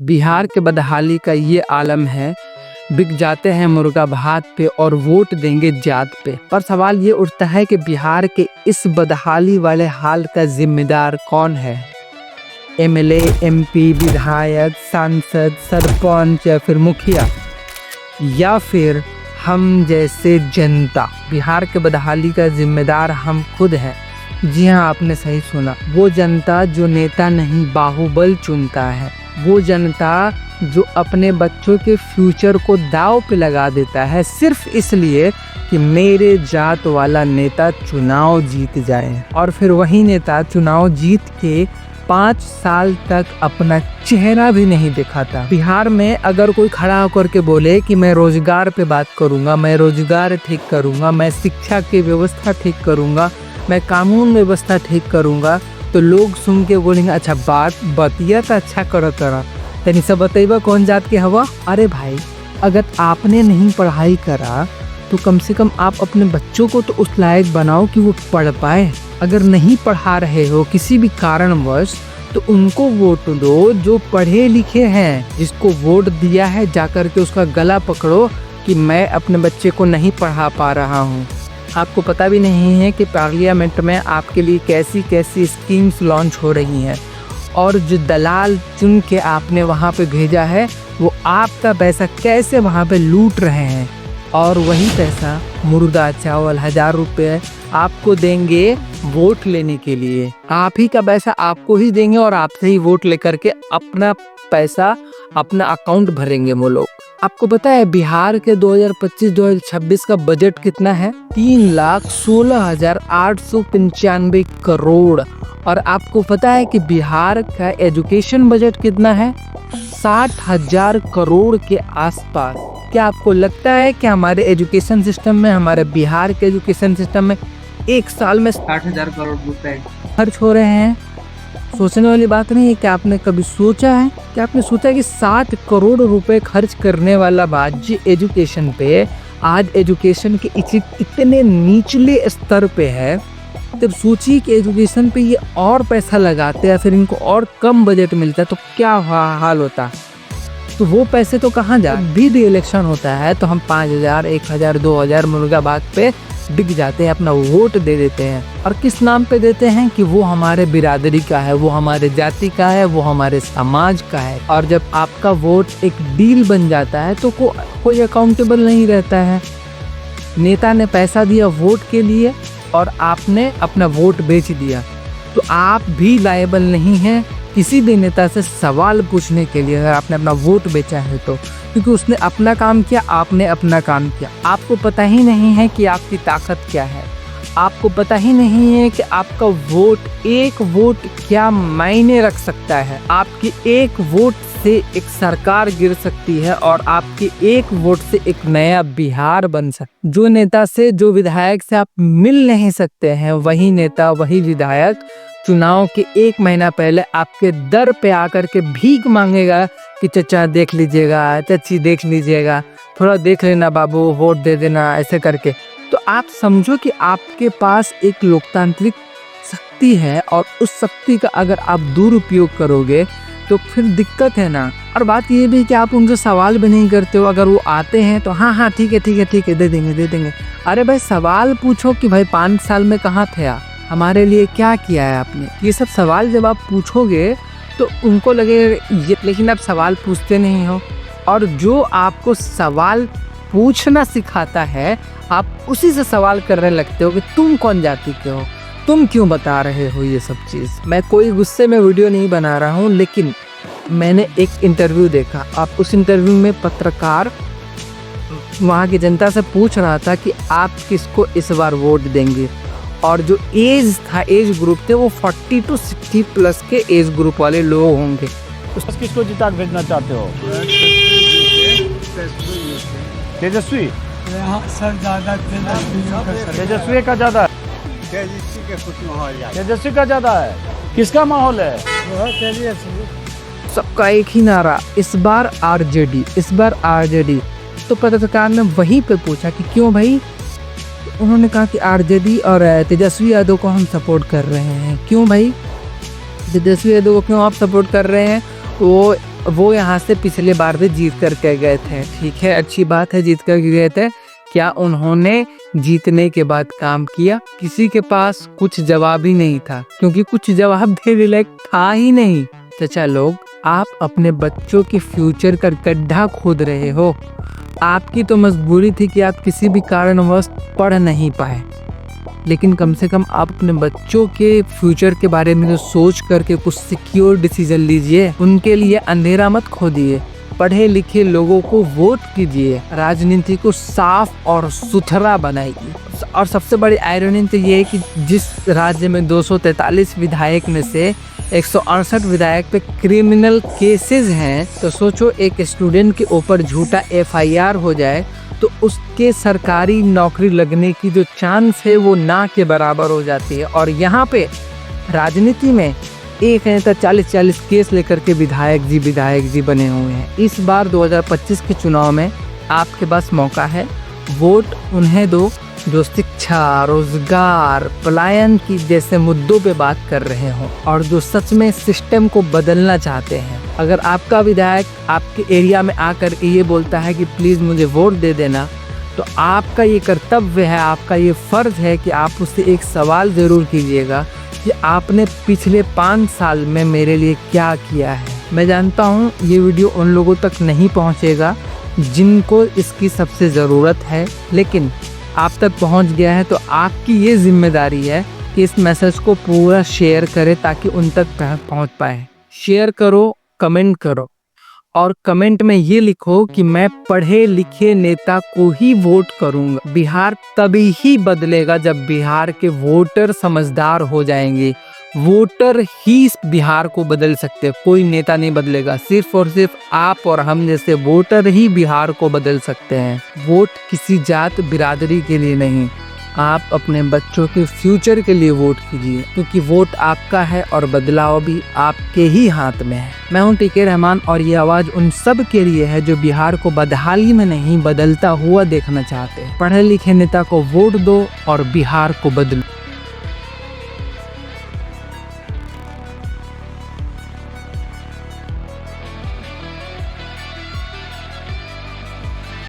बिहार के बदहाली का ये आलम है, बिक जाते हैं मुर्गा भात पे और वोट देंगे जात पे। पर सवाल ये उठता है कि बिहार के इस बदहाली वाले हाल का जिम्मेदार कौन है? एमएलए, एमपी, विधायक, सांसद, सरपंच या फिर मुखिया, या फिर हम जैसे जनता? बिहार के बदहाली का जिम्मेदार हम खुद हैं। जी हाँ, आपने सही सुना। वो जनता जो नेता नहीं बाहुबल चुनता है, वो जनता जो अपने बच्चों के फ्यूचर को दांव पे लगा देता है सिर्फ इसलिए कि मेरे जात वाला नेता चुनाव जीत जाए, और फिर वही नेता चुनाव जीत के 5 साल तक अपना चेहरा भी नहीं दिखाता। बिहार में अगर कोई खड़ा होकर के बोले कि मैं रोजगार पे बात करूंगा, मैं रोजगार ठीक करूंगा, मैं शिक्षा की व्यवस्था ठीक करूंगा, मैं कानून व्यवस्था ठीक करूंगा, तो लोग सुन के बोलेंगे अच्छा बतिया तो अच्छा करो तरा तनी सब बतेबा कौन जात के हवा। अरे भाई, अगर आपने नहीं पढ़ाई करा तो कम से कम आप अपने बच्चों को तो उस लायक बनाओ कि वो पढ़ पाए। अगर नहीं पढ़ा रहे हो किसी भी कारणवश, तो उनको वोट दो जो पढ़े लिखे हैं। जिसको वोट दिया है जाकर के उसका गला पकड़ो कि मैं अपने बच्चे को नहीं पढ़ा पा रहा हूँ। आपको पता भी नहीं है कि पार्लियामेंट में आपके लिए कैसी कैसी स्कीम्स लॉन्च हो रही हैं, और जो दलाल चुन के आपने वहाँ पे भेजा है वो आपका पैसा कैसे वहाँ पे लूट रहे हैं, और वही पैसा मुर्गा चावल 1000 रुपये आपको देंगे वोट लेने के लिए। आप ही का पैसा आपको ही देंगे और आपसे ही वोट लेकर के अपना पैसा अपना अकाउंट भरेंगे वो लोग। आपको पता है बिहार के 2025-2026 का बजट कितना है? 3,16,895 करोड़। और आपको पता है कि बिहार का एजुकेशन बजट कितना है? 60,000 करोड़ के आसपास। क्या आपको लगता है कि हमारे एजुकेशन सिस्टम में, हमारे बिहार के एजुकेशन सिस्टम में एक साल में 60,000 करोड़ रुपए खर्च हो रहे हैं? सोचने वाली बात नहीं है। क्या आपने कभी सोचा है कि आपने सोचा है कि 60 करोड़ रुपए खर्च करने वाला राज्य एजुकेशन पे आज एजुकेशन के इतने निचले स्तर पे है? जब सोचिए कि एजुकेशन पे ये और पैसा लगाते हैं, फिर इनको और कम बजट मिलता है तो क्या हाल होता। तो वो पैसे तो कहाँ जाए? भी इलेक्शन होता है तो हम 5,000, 1,000, 2,000 मुर्गा बात पे बिक जाते हैं, अपना वोट दे देते हैं। और किस नाम पे देते हैं? कि वो हमारे बिरादरी का है, वो हमारे जाति का है, वो हमारे समाज का है। और जब आपका वोट एक डील बन जाता है तो कोई अकाउंटेबल नहीं रहता है। नेता ने पैसा दिया वोट के लिए और आपने अपना वोट बेच दिया, तो आप भी लायबल नहीं हैं किसी भी नेता से सवाल पूछने के लिए अगर आपने अपना वोट बेचा है तो, क्योंकि उसने अपना काम किया, आपने अपना काम किया। आपको पता ही नहीं है कि आपकी ताकत क्या है, आपको पता ही नहीं है कि आपका वोट, एक वोट क्या मायने रख सकता है। आपकी एक वोट से एक सरकार गिर सकती है और आपके एक वोट से एक नया बिहार बन सकता। जो नेता से, जो विधायक से आप मिल नहीं सकते हैं, वही नेता, वही विधायक चुनाव के 1 महीना पहले आपके दर पे आकर के भीख मांगेगा कि चचा देख लीजिएगा, चची देख लीजिएगा, थोड़ा देख लेना बाबू, वोट दे देना, ऐसे करके। तो आप समझो कि आपके पास एक लोकतांत्रिक शक्ति है और उस शक्ति का अगर आप दुरुपयोग करोगे तो फिर दिक्कत है ना। और बात ये भी कि आप उनसे सवाल भी नहीं करते हो। अगर वो आते हैं तो हाँ ठीक है दे देंगे। अरे भाई, सवाल पूछो कि भाई 5 साल में कहाँ थे आप, हमारे लिए क्या किया है आपने। ये सब सवाल जब आप पूछोगे तो उनको लगेगा ये, लेकिन आप सवाल पूछते नहीं हो। और जो आपको सवाल पूछना सिखाता है आप उसी से सवाल करने लगते हो कि तुम कौन जाति के हो, तुम क्यों बता रहे हो ये सब चीज़। मैं कोई गुस्से में वीडियो नहीं बना रहा हूँ, लेकिन मैंने एक इंटरव्यू देखा। आप उस इंटरव्यू में पत्रकार वहाँ की जनता से पूछ रहा था कि आप किसको इस बार वोट देंगे, और जो एज ग्रुप थे वो 40 to 60 प्लस के एज ग्रुप वाले लोग होंगे। किसको जिता के भेजना चाहते हो? तेजस्वी सर ज़्यादा तेजस्वी का ज़्यादा है, तेजस्वी का ज़्यादा है। किसका माहौल है? सबका एक ही नारा, इस बार आरजेडी, इस बार आरजेडी। तो पत्रकार ने वहीं पे पूछा कि क्यों भाई? उन्होंने कहा कि आरजेडी और तेजस्वी यादव को हम सपोर्ट कर रहे हैं। क्यों भाई? तेजस्वी यादव को क्यों आप सपोर्ट कर रहे हैं? वो वो यहाँ से पिछले बार भी जीत करके गए थे। ठीक है, अच्छी बात है, जीत करके गए थे। क्या उन्होंने जीतने के बाद काम किया? किसी के पास कुछ जवाब ही नहीं था, क्योंकि कुछ जवाब देने लायक था ही नहीं। चाचा लोग, आप अपने बच्चों के फ्यूचर का गड्ढा खोद रहे हो। आपकी तो मजबूरी थी कि आप किसी भी कारणवश पढ़ नहीं पाए, लेकिन कम से कम आप अपने बच्चों के फ्यूचर के बारे में तो सोच करके कुछ सिक्योर डिसीजन लीजिए। उनके लिए अंधेरा मत खोदिए। पढ़े लिखे लोगों को वोट कीजिए, राजनीति को साफ और सुथरा बनाइए। और सबसे बड़ी आयरनी तो ये है कि जिस राज्य में 243 विधायक में से 168 विधायक पे क्रिमिनल केसेस हैं, तो सोचो एक स्टूडेंट के ऊपर झूठा FIR हो जाए तो उसके सरकारी नौकरी लगने की जो चांस है वो ना के बराबर हो जाती है। और यहाँ पे राजनीति में एक नेता 40-40 केस लेकर के विधायक जी बने हुए हैं। इस बार 2025 के चुनाव में आपके पास मौका है, वोट उन्हें दो जो शिक्षा, रोजगार, पलायन की जैसे मुद्दों पे बात कर रहे हो और जो सच में सिस्टम को बदलना चाहते हैं। अगर आपका विधायक आपके एरिया में आकर ये बोलता है कि प्लीज़ मुझे वोट दे देना, तो आपका ये कर्तव्य है, आपका ये फ़र्ज़ है कि आप उससे एक सवाल ज़रूर कीजिएगा कि आपने पिछले 5 साल में मेरे लिए क्या किया है। मैं जानता हूँ ये वीडियो उन लोगों तक नहीं पहुँचेगा जिनको इसकी सबसे ज़रूरत है, लेकिन आप तक पहुँच गया है तो आपकी ये जिम्मेदारी है कि इस मैसेज को पूरा शेयर करें ताकि उन तक पहुँच पाए। शेयर करो, कमेंट करो और कमेंट में ये लिखो कि मैं पढ़े लिखे नेता को ही वोट करूंगा। बिहार तभी ही बदलेगा जब बिहार के वोटर समझदार हो जाएंगे। वोटर ही बिहार को बदल सकते हैं, कोई नेता नहीं बदलेगा। सिर्फ और सिर्फ आप और हम जैसे वोटर ही बिहार को बदल सकते हैं। वोट किसी जात बिरादरी के लिए नहीं, आप अपने बच्चों के फ्यूचर के लिए वोट कीजिए, क्योंकि वोट आपका है और बदलाव भी आपके ही हाथ में है। मैं हूं TK रहमान और ये आवाज़ उन सब के लिए है जो बिहार को बदहाली में नहीं बदलता हुआ देखना चाहते हैं। पढ़े लिखे नेता को वोट दो और बिहार को बदलो।